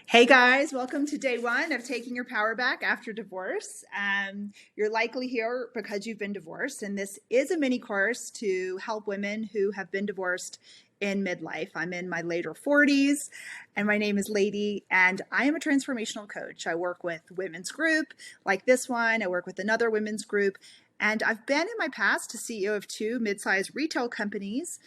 Hey guys, welcome to day one of Taking Your Power Back After Divorce. You're likely here because you've been divorced, and this is a mini course to help women who have been divorced in midlife. I'm in my later 40s, and my name is Lady, and I am a transformational coach. I work with women's group like this one, I work with another women's group, and I've been in my past a CEO of two mid-sized retail companies.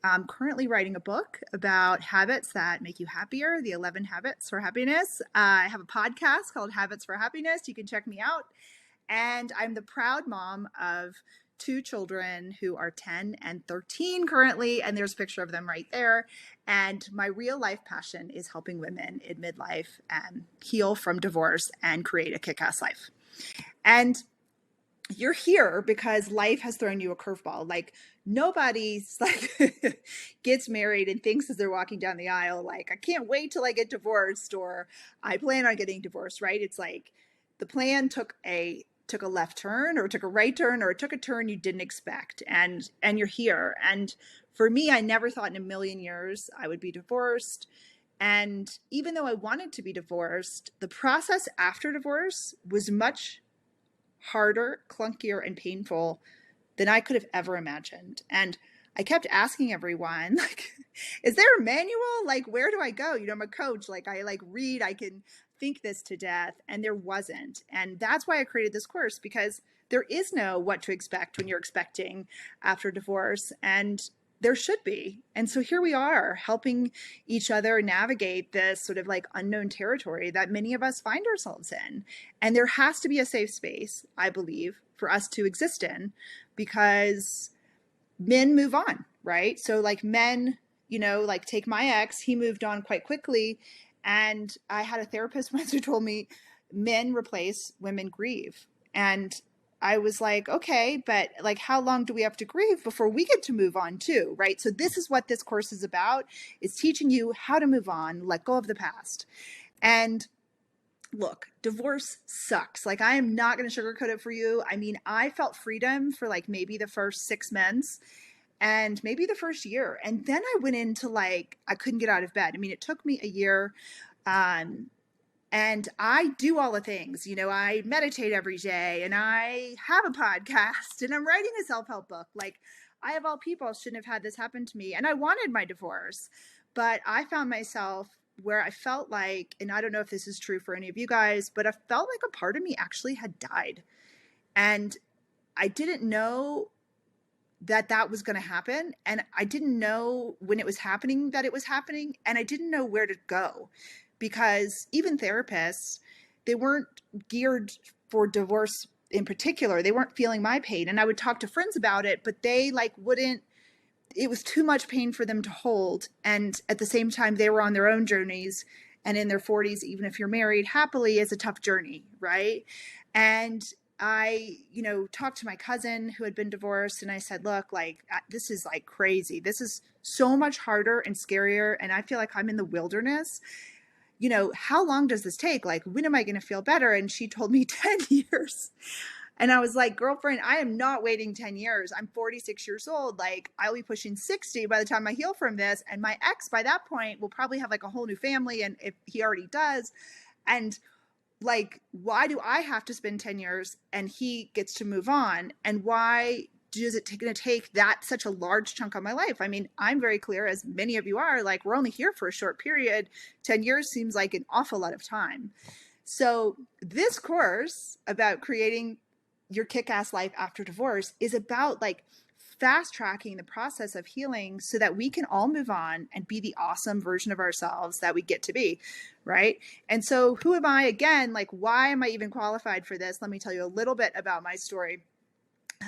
I'm currently writing a book about habits that make you happier, the 11 Habits for Happiness. I have a podcast called Habits for Happiness. You can check me out. And I'm the proud mom of two children who are 10 and 13 currently, and there's a picture of them right there. And my real life passion is helping women in midlife heal from divorce and create a kick-ass life. And you're here because life has thrown you a curveball. Like nobody's like gets married and thinks as they're walking down the aisle, like, I can't wait till I get divorced, or I plan on getting divorced, right? It's like the plan took a left turn, or took a right turn, or it took a turn you didn't expect. And you're here. And for me, I never thought in a million years I would be divorced. And even though I wanted to be divorced, the process after divorce was much harder, clunkier, and painful than I could have ever imagined. And I kept asking everyone, like, is there a manual? Like, where do I go? You know, I'm a coach. Like, I read, I can think this to death. And there wasn't. And that's why I created this course, because there is no what to expect when you're expecting after divorce. And there should be. And so here we are, helping each other navigate this sort of like unknown territory that many of us find ourselves in. And there has to be a safe space, I believe, for us to exist in, because men move on, right? So like men, you know, like take my ex, he moved on quite quickly. And I had a therapist once who told me men replace, women grieve. And I was like, okay, but like, how long do we have to grieve before we get to move on too, right? So this is what this course is about, is teaching you how to move on, let go of the past. And look, divorce sucks. Like, I am not going to sugarcoat it for you. I mean, I felt freedom for like maybe the first 6 months and maybe the first year. And then I went into like, I couldn't get out of bed. I mean, it took me a year. And I do all the things, you know, I meditate every day, and I have a podcast, and I'm writing a self-help book. Like, I, of all people, shouldn't have had this happen to me. And I wanted my divorce, but I found myself where I felt like, and I don't know if this is true for any of you guys, but I felt like a part of me actually had died. And I didn't know that that was going to happen. And I didn't know when it was happening that it was happening. And I didn't know where to go, because even therapists, they weren't geared for divorce in particular. They weren't feeling my pain. And I would talk to friends about it, but they like wouldn't, it was too much pain for them to hold. And at the same time, they were on their own journeys. And in their 40s, even if you're married happily, is a tough journey, right? And I, you know, talked to my cousin who had been divorced, and I said, look, like, this is like crazy. This is so much harder and scarier. And I feel like I'm in the wilderness. You know, how long does this take? Like, when am I going to feel better? And she told me 10 years. And I was like, girlfriend, I am not waiting 10 years. I'm 46 years old. Like, I'll be pushing 60 by the time I heal from this. And my ex by that point will probably have like a whole new family. And if he already does, and like, why do I have to spend 10 years and he gets to move on? And why is it going to take that such a large chunk of my life? I mean, I'm very clear, as many of you are, like, we're only here for a short period. 10 years seems like an awful lot of time. So this course about creating your kick-ass life after divorce is about like fast tracking the process of healing so that we can all move on and be the awesome version of ourselves that we get to be, right? And so who am I again? Like, why am I even qualified for this? Let me tell you a little bit about my story.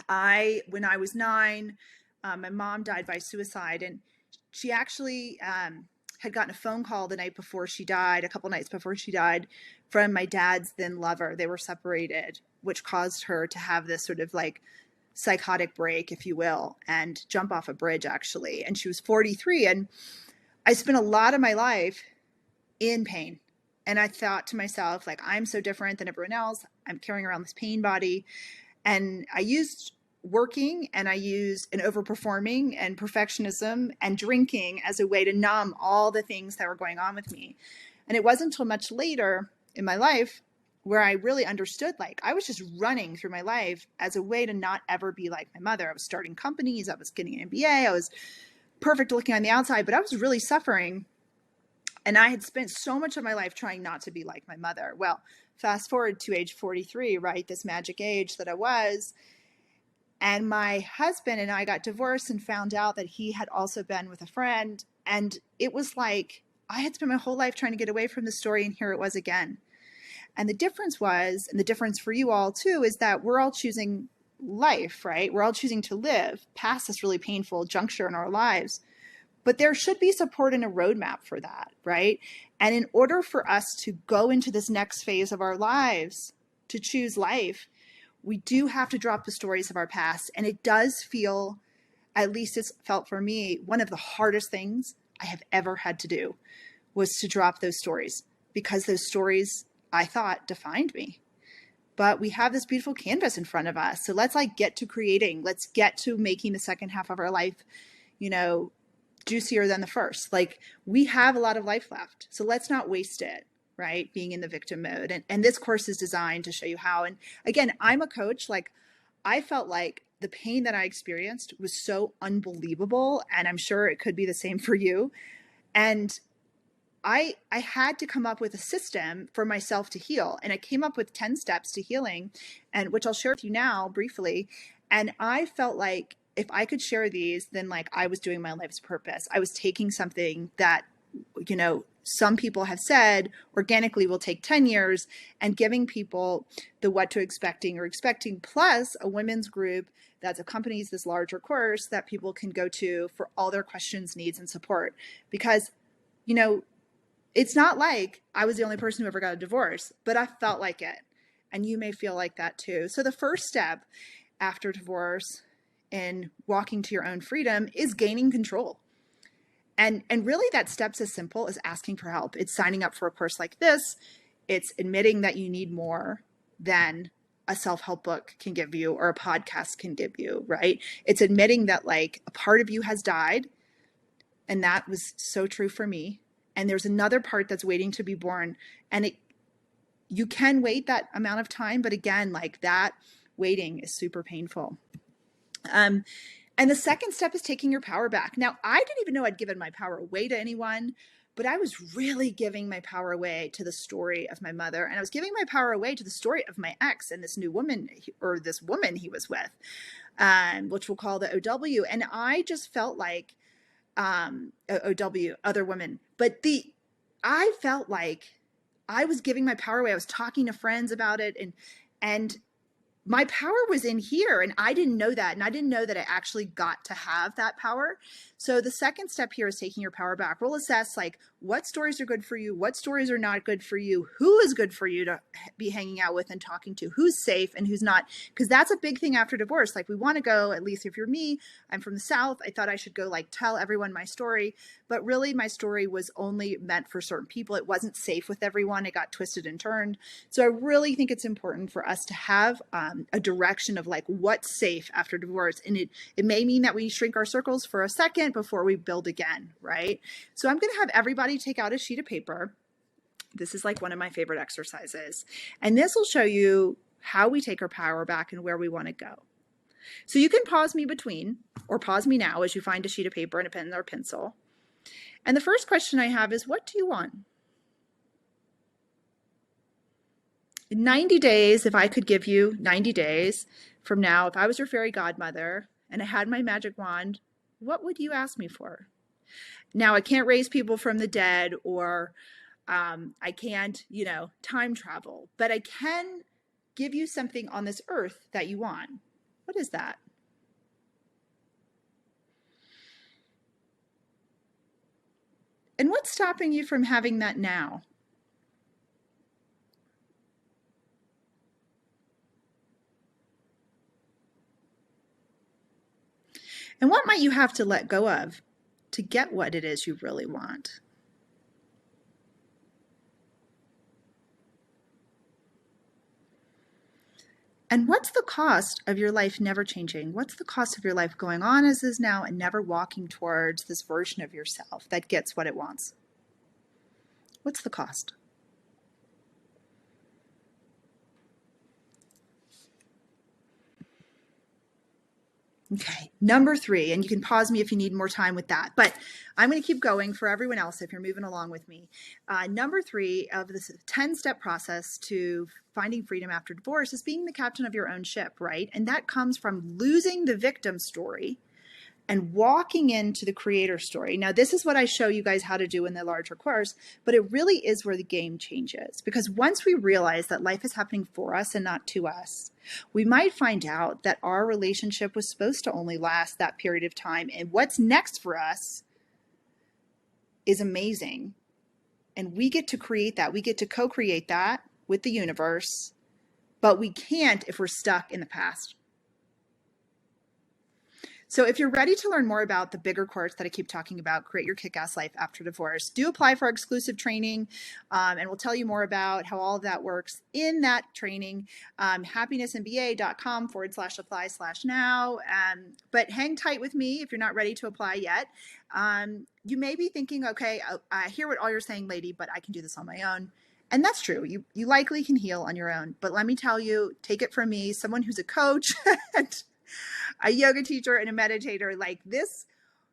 When I was 9, my mom died by suicide, and she actually had gotten a phone call the night before she died, a couple nights before she died, from my dad's then lover. They were separated, which caused her to have this sort of like psychotic break, if you will, and jump off a bridge, actually. And she was 43. And I spent a lot of my life in pain. And I thought to myself, like, I'm so different than everyone else. I'm carrying around this pain body. And I used working, and I used an overperforming and perfectionism and drinking as a way to numb all the things that were going on with me. And it wasn't until much later in my life where I really understood, like, I was just running through my life as a way to not ever be like my mother. I was starting companies, I was getting an MBA, I was perfect looking on the outside, but I was really suffering. And I had spent so much of my life trying not to be like my mother. Well, fast forward to age 43, right? This magic age that I was. And my husband and I got divorced and found out that he had also been with a friend. And it was like, I had spent my whole life trying to get away from the story, and here it was again. And the difference was, and the difference for you all too, is that we're all choosing life, right? We're all choosing to live past this really painful juncture in our lives. But there should be support and a roadmap for that, right? And in order for us to go into this next phase of our lives, to choose life, we do have to drop the stories of our past. And it does feel, at least it's felt for me, one of the hardest things I have ever had to do was to drop those stories, because those stories, I thought, defined me. But we have this beautiful canvas in front of us. So let's get to creating. Let's get to making the second half of our life, juicier than the first. We have a lot of life left. So let's not waste it, right? Being in the victim mode. And this course is designed to show you how. And again, I'm a coach. I felt like the pain that I experienced was so unbelievable. And I'm sure it could be the same for you. And I had to come up with a system for myself to heal. And I came up with 10 steps to healing, and which I'll share with you now briefly. And I felt like if I could share these, then I was doing my life's purpose. I was taking something that, some people have said organically will take 10 years, and giving people the what to expecting plus a women's group that accompanies this larger course that people can go to for all their questions, needs, and support. Because, it's not like I was the only person who ever got a divorce, but I felt like it. And you may feel like that too. So the first step after divorce in walking to your own freedom is gaining control. And really that step's as simple as asking for help. It's signing up for a course like this. It's admitting that you need more than a self-help book can give you or a podcast can give you, right? It's admitting that a part of you has died. And that was so true for me. And there's another part that's waiting to be born. And you can wait that amount of time. But again, that waiting is super painful. And the second step is taking your power back. Now, I didn't even know I'd given my power away to anyone, but I was really giving my power away to the story of my mother. And I was giving my power away to the story of my ex and this new woman, or this woman he was with, which we'll call the OW. And I just felt like, OW, other women. But I felt like I was giving my power away. I was talking to friends about it, and my power was in here, and I didn't know that. And I didn't know that I actually got to have that power. So the second step here is taking your power back. We'll assess what stories are good for you, what stories are not good for you, who is good for you to be hanging out with and talking to, who's safe and who's not. Because that's a big thing after divorce. We want to go, at least if you're me, I'm from the South. I thought I should go tell everyone my story. But really my story was only meant for certain people. It wasn't safe with everyone. It got twisted and turned. So I really think it's important for us to have a direction of what's safe after divorce. And it may mean that we shrink our circles for a second before we build again, right? So I'm going to have everybody take out a sheet of paper. This is one of my favorite exercises. And this will show you how we take our power back and where we want to go. So you can pause me between, or pause me now as you find a sheet of paper and a pen or pencil. And the first question I have is, what do you want? In 90 days, if I could give you 90 days from now, if I was your fairy godmother and I had my magic wand, what would you ask me for? Now, I can't raise people from the dead, or I can't, time travel, but I can give you something on this earth that you want. What is that? And what's stopping you from having that now? And what might you have to let go of to get what it is you really want? And what's the cost of your life never changing? What's the cost of your life going on as is now and never walking towards this version of yourself that gets what it wants? What's the cost? Okay, number 3, and you can pause me if you need more time with that, but I'm going to keep going for everyone else if you're moving along with me. Number 3 of this 10-step process to finding freedom after divorce is being the captain of your own ship, right? And that comes from losing the victim story and walking into the creator story. Now, this is what I show you guys how to do in the larger course, but it really is where the game changes. Because once we realize that life is happening for us and not to us, we might find out that our relationship was supposed to only last that period of time. And what's next for us is amazing. And we get to create that. We get to co-create that with the universe, but we can't if we're stuck in the past. So if you're ready to learn more about the bigger course that I keep talking about, Create Your Kick-Ass Life After Divorce, do apply for our exclusive training, and we'll tell you more about how all of that works in that training, happinessmba.com/apply/now. But hang tight with me if you're not ready to apply yet. You may be thinking, okay, I hear what all you're saying, lady, but I can do this on my own. And that's true. You likely can heal on your own. But let me tell you, take it from me, someone who's a coach and a yoga teacher and a meditator, like this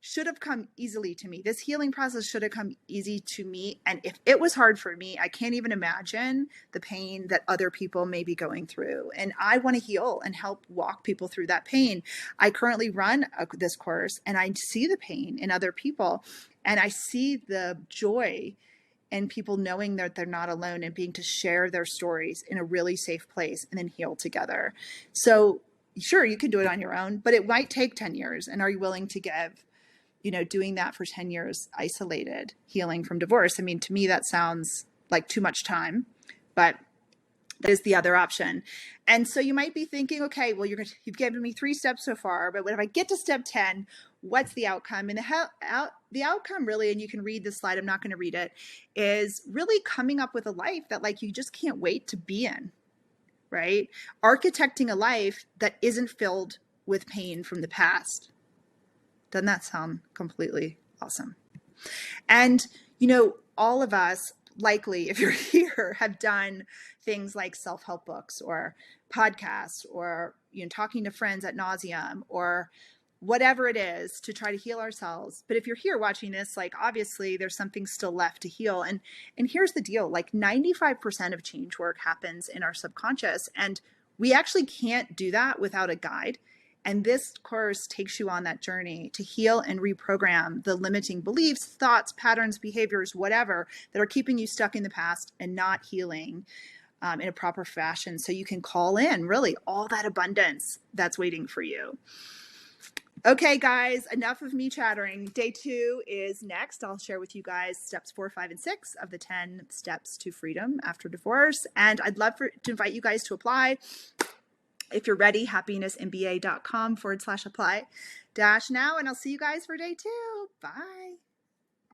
should have come easily to me. This healing process should have come easy to me. And if it was hard for me, I can't even imagine the pain that other people may be going through. And I want to heal and help walk people through that pain. I currently run this course and I see the pain in other people and I see the joy and people knowing that they're not alone and being to share their stories in a really safe place and then heal together. So sure, you can do it on your own, but it might take 10 years. And are you willing to give, doing that for 10 years, isolated, healing from divorce? I mean, to me, that sounds like too much time, but that is the other option. And so you might be thinking, okay, well, you've given me 3 steps so far, but if I get to step 10, what's the outcome? And the outcome really, and you can read this slide, I'm not going to read it, is really coming up with a life that like you just can't wait to be in. Right? Architecting a life that isn't filled with pain from the past. Doesn't that sound completely awesome? And, all of us, likely, if you're here, have done things like self-help books or podcasts or, talking to friends ad nauseum or whatever it is to try to heal ourselves. But if you're here watching this, like obviously there's something still left to heal. And here's the deal, like 95% of change work happens in our subconscious. And we actually can't do that without a guide. And this course takes you on that journey to heal and reprogram the limiting beliefs, thoughts, patterns, behaviors, whatever, that are keeping you stuck in the past and not healing in a proper fashion. So you can call in really all that abundance that's waiting for you. Okay, guys, enough of me chattering. Day 2 is next. I'll share with you guys steps 4, 5, and 6 of the 10 steps to freedom after divorce. And I'd love to invite you guys to apply. If you're ready, happinessmba.com/apply-now. And I'll see you guys for day 2. Bye.